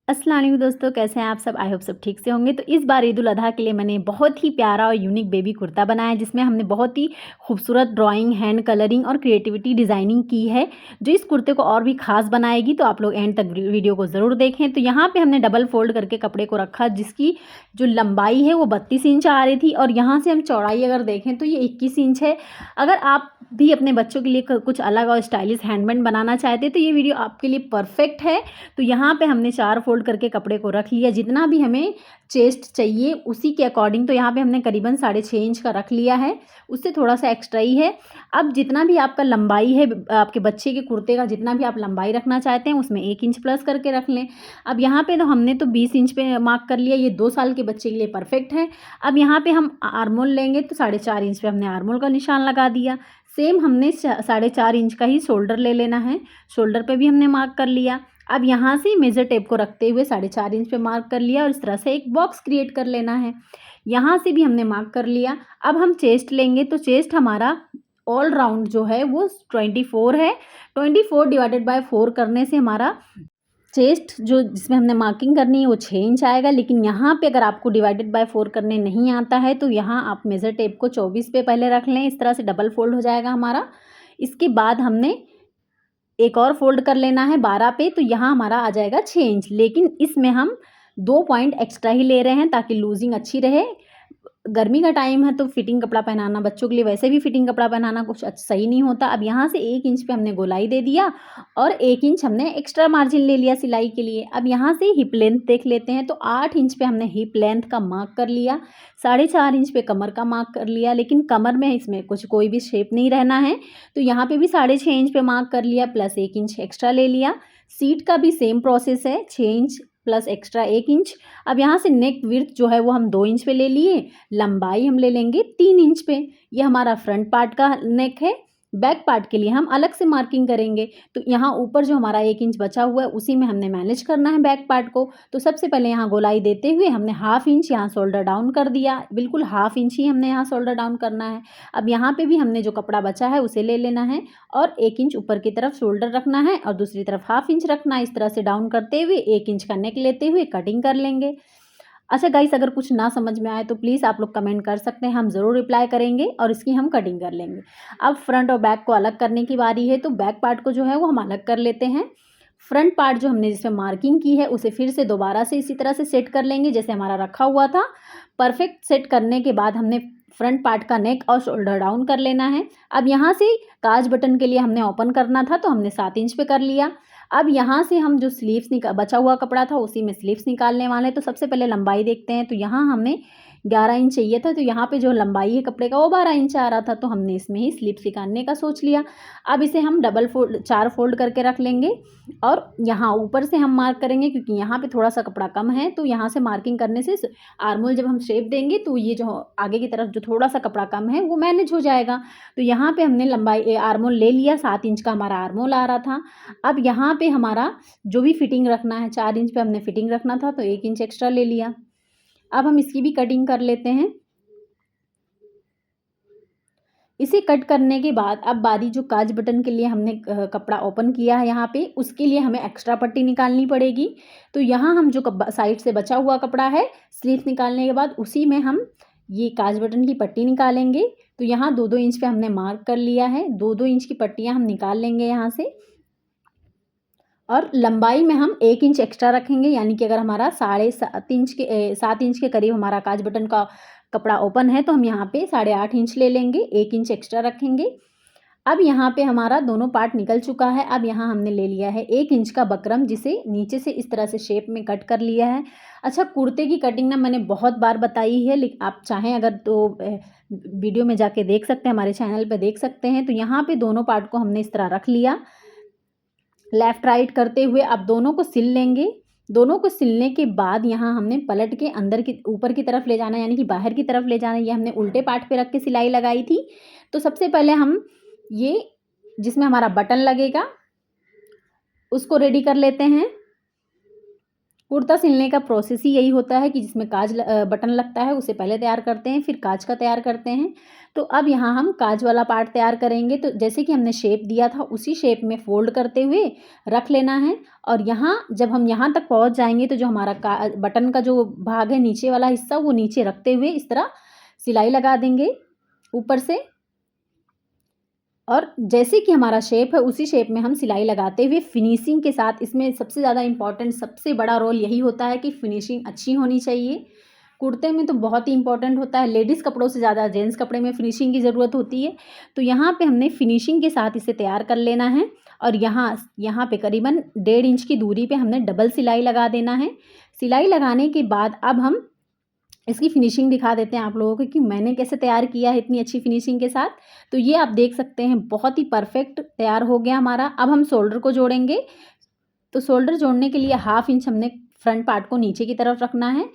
अस्सलाम वालेकुम दोस्तों, कैसे हैं आप सब। आई होप सब ठीक से होंगे। तो इस बार ईद उल अज़हा के लिए मैंने बहुत ही प्यारा और यूनिक बेबी कुर्ता बनाया है, जिसमें हमने बहुत ही खूबसूरत ड्राइंग, हैंड कलरिंग और क्रिएटिविटी डिज़ाइनिंग की है, जो इस कुर्ते को और भी ख़ास बनाएगी। तो आप लोग एंड तक वीडियो को ज़रूर देखें। तो यहाँ पे हमने डबल फोल्ड करके कपड़े को रखा, जिसकी जो लंबाई है वो 32 इंच आ रही थी, और यहाँ से हम चौड़ाई अगर देखें तो ये 21 इंच है। अगर आप भी अपने बच्चों के लिए कुछ अलग और स्टाइलिश हैंडमेड बनाना चाहते हैं तो ये वीडियो आपके लिए परफेक्ट है। तो यहाँ पे हमने 4 फोल्ड करके कपड़े को रख लिया, जितना भी हमें चेस्ट चाहिए उसी के अकॉर्डिंग। तो यहाँ पे हमने करीबन 6.5 इंच का रख लिया है, उससे थोड़ा सा एक्स्ट्रा ही है। अब जितना भी आपका लंबाई है, आपके बच्चे के कुर्ते का जितना भी आप लंबाई रखना चाहते हैं उसमें 1 इंच प्लस करके रख लें। अब यहाँ पे तो हमने तो 20 इंच पे मार्क कर लिया, ये 2 साल के बच्चे के लिए परफेक्ट है। अब यहाँ पे हम आर्मोल लेंगे तो 4.5 इंच पे हमने आर्मोल का निशान लगा दिया। सेम हमने 4.5 इंच का ही शोल्डर ले लेना है, शोल्डर पे भी हमने मार्क कर लिया। अब यहाँ से मेज़र टेप को रखते हुए 4.5 इंच पे मार्क कर लिया, और इस तरह से एक बॉक्स क्रिएट कर लेना है। यहाँ से भी हमने मार्क कर लिया। अब हम चेस्ट लेंगे तो चेस्ट हमारा ऑल राउंड जो है वो 24 है। 24 डिवाइडेड बाय 4 करने से हमारा चेस्ट जो जिसमें हमने मार्किंग करनी है वो 6 इंच आएगा। लेकिन यहाँ पे अगर आपको डिवाइडेड बाय 4 करने नहीं आता है तो यहाँ आप मेज़र टेप को 24 पे पहले रख लें, इस तरह से डबल फोल्ड हो जाएगा हमारा। इसके बाद हमने एक और फोल्ड कर लेना है 12 पे, तो यहाँ हमारा आ जाएगा 6 इंच। लेकिन इसमें हम 2 पॉइंट एक्स्ट्रा ही ले रहे हैं ताकि लूजिंग अच्छी रहे। गर्मी का टाइम है तो फिटिंग कपड़ा पहनाना, बच्चों के लिए वैसे भी फिटिंग कपड़ा पहनाना कुछ सही नहीं होता। अब यहाँ से 1 इंच पे हमने गोलाई दे दिया, और 1 इंच हमने एक्स्ट्रा मार्जिन ले लिया सिलाई के लिए। अब यहाँ से हिप लेंथ देख लेते हैं, तो 8 इंच पे हमने हिप लेंथ का मार्क कर लिया, 4.5 इंच पे कमर का मार्क कर लिया। लेकिन कमर में इसमें कोई भी शेप नहीं रहना है, तो यहाँ पे भी 6.5 इंच पे मार्क कर लिया, प्लस 1 इंच एक्स्ट्रा ले लिया। सीट का भी सेम प्रोसेस है, 6 इंच प्लस एक्स्ट्रा 1 इंच। अब यहाँ से नेक विड्थ जो है वो हम 2 इंच पे ले लिए, लंबाई हम ले लेंगे 3 इंच पे। ये हमारा फ्रंट पार्ट का नेक है। बैक पार्ट के लिए हम अलग से मार्किंग करेंगे। तो यहाँ ऊपर जो हमारा 1 इंच बचा हुआ है उसी में हमने मैनेज करना है बैक पार्ट को। तो सबसे पहले यहाँ गोलाई देते हुए हमने 1/2 इंच यहाँ शोल्डर डाउन कर दिया, बिल्कुल 1/2 इंच ही हमने यहाँ शोल्डर डाउन करना है। अब यहाँ पे भी हमने जो कपड़ा बचा है उसे ले लेना है, और 1 इंच ऊपर की तरफ शोल्डर रखना है और दूसरी तरफ 1/2 इंच रखना है। इस तरह से डाउन करते हुए 1 इंच का नेक लेते हुए कटिंग कर लेंगे। अच्छा गाइस, अगर कुछ ना समझ में आए तो प्लीज़ आप लोग कमेंट कर सकते हैं, हम ज़रूर रिप्लाई करेंगे और इसकी हम कटिंग कर लेंगे। अब फ्रंट और बैक को अलग करने की बारी है, तो बैक पार्ट को जो है वो हम अलग कर लेते हैं। फ्रंट पार्ट जो हमने जिसमें मार्किंग की है उसे फिर से दोबारा से इसी तरह से सेट कर लेंगे जैसे हमारा रखा हुआ था। परफेक्ट सेट करने के बाद हमने फ्रंट पार्ट का नेक और शोल्डर डाउन कर लेना है। अब यहाँ से काज बटन के लिए हमने ओपन करना था तो हमने 7 इंच पे कर लिया। अब यहाँ से हम जो स्लीव्स बचा हुआ कपड़ा था उसी में स्लीव्स निकालने वाले हैं। तो सबसे पहले लंबाई देखते हैं, तो यहाँ हमें 11 इंच चाहिए था, तो यहाँ पे जो लंबाई है कपड़े का वो 12 इंच आ रहा था, तो हमने इसमें ही स्लीव्स निकालने का सोच लिया। अब इसे हम 4 फोल्ड करके रख लेंगे, और यहाँ ऊपर से हम मार्क करेंगे क्योंकि यहाँ पे थोड़ा सा कपड़ा कम है। तो यहाँ से मार्किंग करने से आर्मोल जब हम शेप देंगे तो ये जो आगे की तरफ जो थोड़ा सा कपड़ा कम है वो मैनेज हो जाएगा। तो यहाँ पे हमने लंबाई आर्मोल ले लिया, 7 इंच का हमारा आर्मोल आ रहा था। अब यहाँ पे हमारा जो भी फिटिंग रखना है, 4 इंच पे हमने फिटिंग रखना था तो 1 इंच एक्स्ट्रा ले लिया। अब हम इसकी भी कटिंग कर लेते हैं। इसे कट करने के बाद अब बारी जो काज बटन के लिए हमने कपड़ा ओपन किया है यहाँ पे, उसके लिए हमें एक्स्ट्रा पट्टी निकालनी पड़ेगी। तो यहाँ हम जो साइड से बचा हुआ कपड़ा है, स्लीव्स निकालने के बाद उसी में हम ये काज बटन की पट्टी निकालेंगे। तो यहाँ 2-2 इंच पे हमने मार्क कर लिया है, 2-2 इंच की पट्टियाँ हम निकाल लेंगे यहाँ से। और लंबाई में हम 1 इंच एक्स्ट्रा रखेंगे, यानी कि अगर हमारा 7 इंच के करीब हमारा काज बटन का कपड़ा ओपन है तो हम यहाँ पे 8.5 इंच ले लेंगे, 1 इंच एक्स्ट्रा रखेंगे। अब यहाँ पे हमारा दोनों पार्ट निकल चुका है। अब यहाँ हमने ले लिया है 1 इंच का बकरम, जिसे नीचे से इस तरह से शेप में कट कर लिया है। अच्छा, कुर्ते की कटिंग ना मैंने बहुत बार बताई है, लेकिन आप चाहें अगर तो वीडियो में जाके देख सकते हैं, हमारे चैनल पे देख सकते हैं। तो यहाँ पे दोनों पार्ट को हमने इस तरह रख लिया, लेफ़्ट राइट करते हुए। अब दोनों को सिल लेंगे। दोनों को सिलने के बाद यहाँ हमने पलट के अंदर की ऊपर की तरफ ले जाना है, यानी कि बाहर की तरफ ले जाना है। ये हमने उल्टे पार्ट पे रख के सिलाई लगाई थी। तो सबसे पहले हम ये जिसमें हमारा बटन लगेगा उसको रेडी कर लेते हैं। कुर्ता सिलने का प्रोसेस ही यही होता है कि जिसमें बटन लगता है उसे पहले तैयार करते हैं, फिर काज का तैयार करते हैं। तो अब यहाँ हम काज वाला पार्ट तैयार करेंगे। तो जैसे कि हमने शेप दिया था उसी शेप में फ़ोल्ड करते हुए रख लेना है, और यहाँ जब हम यहाँ तक पहुँच जाएँगे तो जो हमारा का बटन का जो भाग है नीचे वाला हिस्सा वो नीचे रखते हुए इस तरह सिलाई लगा देंगे ऊपर से। और जैसे कि हमारा शेप है उसी शेप में हम सिलाई लगाते हुए फिनिशिंग के साथ, इसमें सबसे ज़्यादा इम्पॉर्टेंट सबसे बड़ा रोल यही होता है कि फिनिशिंग अच्छी होनी चाहिए। कुर्ते में तो बहुत ही इम्पॉर्टेंट होता है, लेडीज़ कपड़ों से ज़्यादा जेंट्स कपड़े में फिनिशिंग की ज़रूरत होती है। तो यहाँ पे हमने फिनिशिंग के साथ इसे तैयार कर लेना है, और यहाँ यहाँ पे करीबन 1.5 इंच की दूरी पे हमने डबल सिलाई लगा देना है। सिलाई लगाने के बाद अब हम इसकी फिनिशिंग दिखा देते हैं आप लोगों को कि मैंने कैसे तैयार किया है इतनी अच्छी फिनिशिंग के साथ। तो ये आप देख सकते हैं बहुत ही परफेक्ट तैयार हो गया हमारा। अब हम शोल्डर को जोड़ेंगे। तो शोल्डर जोड़ने के लिए 1/2 इंच हमने फ्रंट पार्ट को नीचे की तरफ रखना है,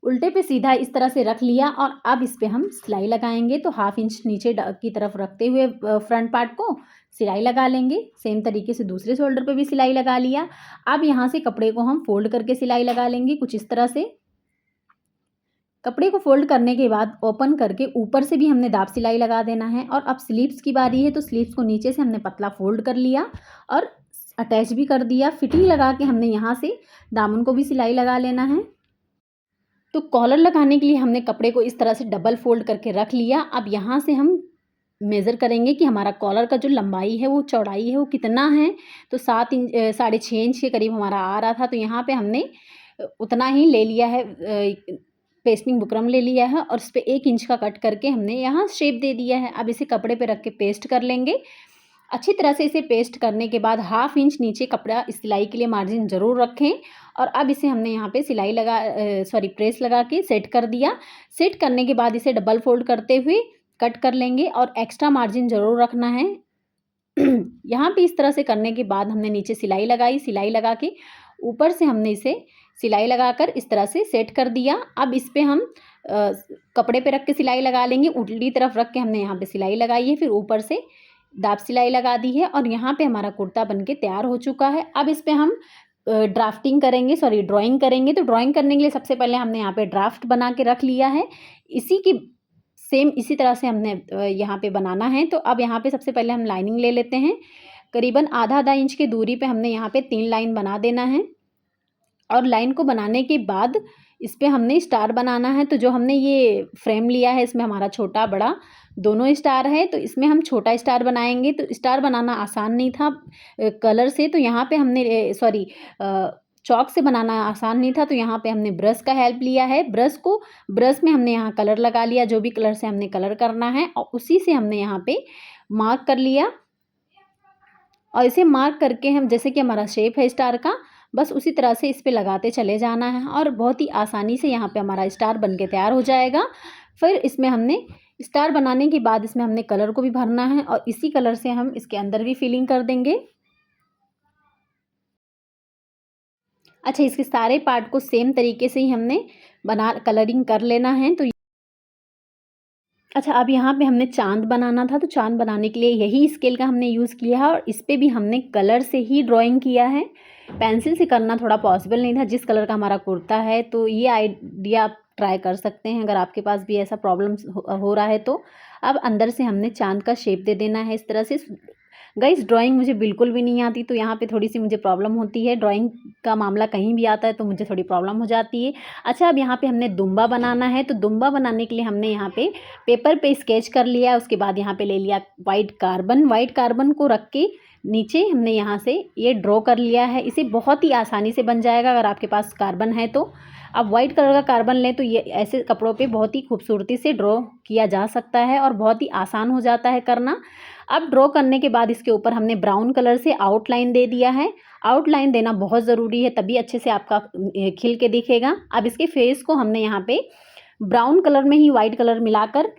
उल्टे पे सीधा इस तरह से रख लिया, और अब इस पे हम सिलाई लगाएंगे। तो 1/2 इंच नीचे की तरफ रखते हुए फ्रंट पार्ट को सिलाई लगा लेंगे। सेम तरीके से दूसरे शोल्डर पे भी सिलाई लगा लिया। अब यहाँ से कपड़े को हम फोल्ड करके सिलाई लगा लेंगे कुछ इस तरह से। कपड़े को फोल्ड करने के बाद ओपन करके ऊपर से भी हमने दाब सिलाई लगा देना है। और अब स्लीव्स की बारी है, तो स्लीव्स को नीचे से हमने पतला फोल्ड कर लिया और अटैच भी कर दिया। फिटिंग लगा के हमने यहाँ से दामन को भी सिलाई लगा लेना है। तो कॉलर लगाने के लिए हमने कपड़े को इस तरह से डबल फोल्ड करके रख लिया। अब यहाँ से हम मेज़र करेंगे कि हमारा कॉलर का जो लंबाई है वो चौड़ाई है वो कितना है। तो 7 इंच 6.5 इंच के करीब हमारा आ रहा था, तो यहाँ पे हमने उतना ही ले लिया है, पेस्टिंग बुकरम ले लिया है, और उस पे 1 इंच का कट करके हमने यहाँ शेप दे दिया है। अब इसे कपड़े पे रख के पेस्ट कर लेंगे। अच्छी तरह से इसे पेस्ट करने के बाद 1/2 इंच नीचे कपड़ा सिलाई के लिए मार्जिन ज़रूर रखें। और अब इसे हमने यहाँ पे सिलाई प्रेस लगा के सेट कर दिया। सेट करने के बाद इसे डबल फोल्ड करते हुए कट कर लेंगे, और एक्स्ट्रा मार्जिन ज़रूर रखना है। यहाँ पे इस तरह से करने के बाद हमने नीचे सिलाई लगाई, सिलाई लगा के ऊपर से हमने इसे सिलाई लगाकर इस तरह से सेट कर दिया। अब इस पे हम कपड़े पे रख के सिलाई लगा लेंगे। उल्टी तरफ रख के हमने यहाँ पे सिलाई लगाई है, फिर ऊपर से दाब सिलाई लगा दी है, और यहाँ पे हमारा कुर्ता बनके तैयार हो चुका है। अब इस पे हम ड्राइंग करेंगे। तो ड्राइंग करने के लिए सबसे पहले हमने यहाँ पे ड्राफ्ट बना के रख लिया है। इसी तरह से हमने यहाँ पे बनाना है। तो अब यहाँ पे सबसे पहले हम लाइनिंग ले लेते हैं। करीबन आधा इंच की दूरी पे हमने यहाँ पे 3 लाइन बना देना है, और लाइन को बनाने के बाद इस पे हमने स्टार बनाना है। तो जो हमने ये फ्रेम लिया है इसमें हमारा छोटा बड़ा दोनों स्टार है, तो इसमें हम छोटा स्टार बनाएंगे। तो स्टार बनाना आसान नहीं था कलर से, तो यहाँ पे हमने चॉक से बनाना आसान नहीं था, तो यहाँ पे हमने ब्रश का हेल्प लिया है। ब्रश में हमने यहाँ कलर लगा लिया, जो भी कलर से हमने कलर करना है, और उसी से हमने यहाँ पे मार्क कर लिया। और इसे मार्क करके हम, जैसे कि हमारा शेप है स्टार का, बस उसी तरह से इस पे लगाते चले जाना है, और बहुत ही आसानी से यहाँ पे हमारा स्टार बन के तैयार हो जाएगा। फिर इसमें हमने स्टार बनाने के बाद इसमें हमने कलर को भी भरना है, और इसी कलर से हम इसके अंदर भी फिलिंग कर देंगे। अच्छा, इसके सारे पार्ट को सेम तरीके से ही हमने कलरिंग कर लेना है। तो अच्छा, अब यहाँ पे हमने चाँद बनाना था, तो चाँद बनाने के लिए यही स्केल का हमने यूज़ किया है, और इस पे भी हमने कलर से ही ड्राइंग किया है। पेंसिल से करना थोड़ा पॉसिबल नहीं था जिस कलर का हमारा कुर्ता है, तो ये आइडिया आप ट्राई कर सकते हैं अगर आपके पास भी ऐसा प्रॉब्लम हो रहा है तो। अब अंदर से हमने चाँद का शेप दे देना है इस तरह से। गाइस, ड्राइंग मुझे बिल्कुल भी नहीं आती, तो यहाँ पे थोड़ी-सी मुझे प्रॉब्लम होती है। ड्राइंग का मामला कहीं भी आता है तो मुझे थोड़ी प्रॉब्लम हो जाती है। अच्छा, अब यहाँ पे हमने दुम्बा बनाना है, तो दुम्बा बनाने के लिए हमने यहाँ पे पेपर पे स्केच कर लिया। उसके बाद यहाँ पे ले लिया व्हाइट कार्बन को रख के नीचे हमने यहाँ से ये ड्रॉ कर लिया है। इसे बहुत ही आसानी से बन जाएगा अगर आपके पास कार्बन है तो। आप वाइट कलर का कार्बन लें तो ये ऐसे कपड़ों पे बहुत ही खूबसूरती से ड्रॉ किया जा सकता है, और बहुत ही आसान हो जाता है करना। अब ड्रॉ करने के बाद इसके ऊपर हमने ब्राउन कलर से आउटलाइन दे दिया है। आउटलाइन देना बहुत ज़रूरी है, तभी अच्छे से आपका खिल के दिखेगा। अब इसके फेस को हमने यहाँ पे ब्राउन कलर में ही वाइट कलर मिलाकर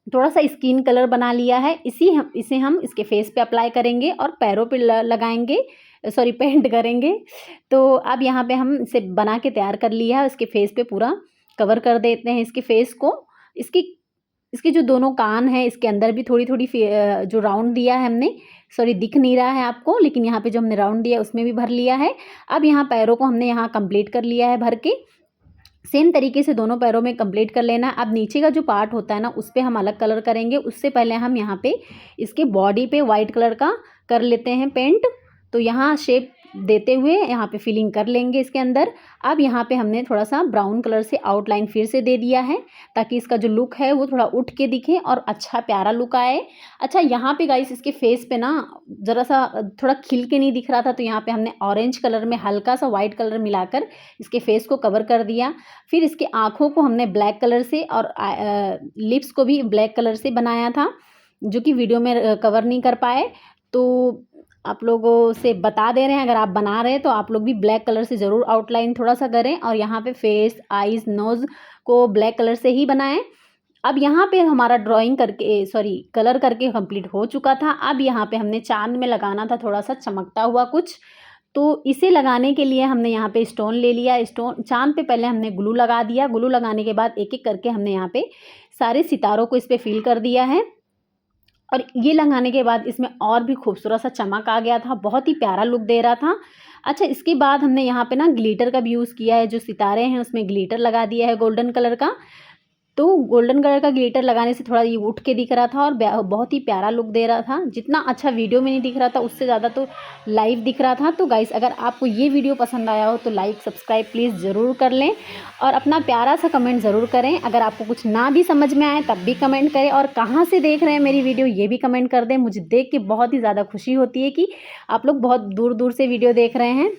थोड़ा सा स्किन कलर बना लिया है। इसे हम इसके फेस पे अप्लाई करेंगे और पैरों पे लगाएंगे, पेंट करेंगे। तो अब यहाँ पे हम इसे बना के तैयार कर लिया है। इसके फेस पे पूरा कवर कर देते हैं इसके फेस को। इसके जो दोनों कान हैं इसके अंदर भी थोड़ी थोड़ी जो राउंड दिया है हमने सॉरी दिख नहीं रहा है आपको, लेकिन यहाँ पे जो हमने राउंड दिया उसमें भी भर लिया है। अब यहाँ पैरों को हमने यहाँ कंप्लीट कर लिया है भर के। सेम तरीके से दोनों पैरों में कंप्लीट कर लेना। अब नीचे का जो पार्ट होता है ना, उस पे हम अलग कलर करेंगे। उससे पहले हम यहाँ पे इसके बॉडी पे वाइट कलर का कर लेते हैं पेंट। तो यहाँ शेप देते हुए यहाँ पे फिलिंग कर लेंगे इसके अंदर। अब यहाँ पे हमने थोड़ा सा ब्राउन कलर से आउटलाइन फिर से दे दिया है, ताकि इसका जो लुक है वो थोड़ा उठ के दिखे और अच्छा प्यारा लुक आए। अच्छा, यहाँ पे गाइस इसके फेस पे ना ज़रा सा थोड़ा खिल के नहीं दिख रहा था, तो यहाँ पे हमने ऑरेंज कलर में हल्का सा वाइट कलर मिलाकर इसके फेस को कवर कर दिया। फिर इसके आँखों को हमने ब्लैक कलर से और लिप्स को भी ब्लैक कलर से बनाया था, जो कि वीडियो में कवर नहीं कर पाए। तो आप लोगों से बता दे रहे हैं, अगर आप बना रहे हैं तो आप लोग भी ब्लैक कलर से ज़रूर आउटलाइन थोड़ा सा करें, और यहाँ पे फेस, आईज़, नोज़ को ब्लैक कलर से ही बनाएं। अब यहाँ पे हमारा ड्राइंग करके कलर करके कंप्लीट हो चुका था। अब यहाँ पे हमने चाँद में लगाना था थोड़ा सा चमकता हुआ कुछ, तो इसे लगाने के लिए हमने यहाँ पे स्टोन ले लिया। स्टोन चाँद पे पहले हमने ग्लू लगा दिया। ग्लू लगाने के बाद एक एक करके हमने यहाँ पे सारे सितारों को इस पर फिल कर दिया है, और ये लगाने के बाद इसमें और भी खूबसूरत सा चमक आ गया था, बहुत ही प्यारा लुक दे रहा था। अच्छा, इसके बाद हमने यहाँ पे ना ग्लिटर का भी यूज़ किया है। जो सितारे हैं उसमें ग्लिटर लगा दिया है गोल्डन कलर का। तो गोल्डन कलर का ग्लिटर लगाने से थोड़ा ये उठ के दिख रहा था और बहुत ही प्यारा लुक दे रहा था। जितना अच्छा वीडियो में नहीं दिख रहा था, उससे ज़्यादा तो लाइव दिख रहा था। तो गाइस, अगर आपको ये वीडियो पसंद आया हो तो लाइक सब्सक्राइब प्लीज़ ज़रूर कर लें, और अपना प्यारा सा कमेंट ज़रूर करें। अगर आपको कुछ ना भी समझ में आए तब भी कमेंट करें, और कहाँ से देख रहे हैं मेरी वीडियो ये भी कमेंट कर दें। मुझे देख के बहुत ही ज़्यादा खुशी होती है कि आप लोग बहुत दूर दूर से वीडियो देख रहे हैं।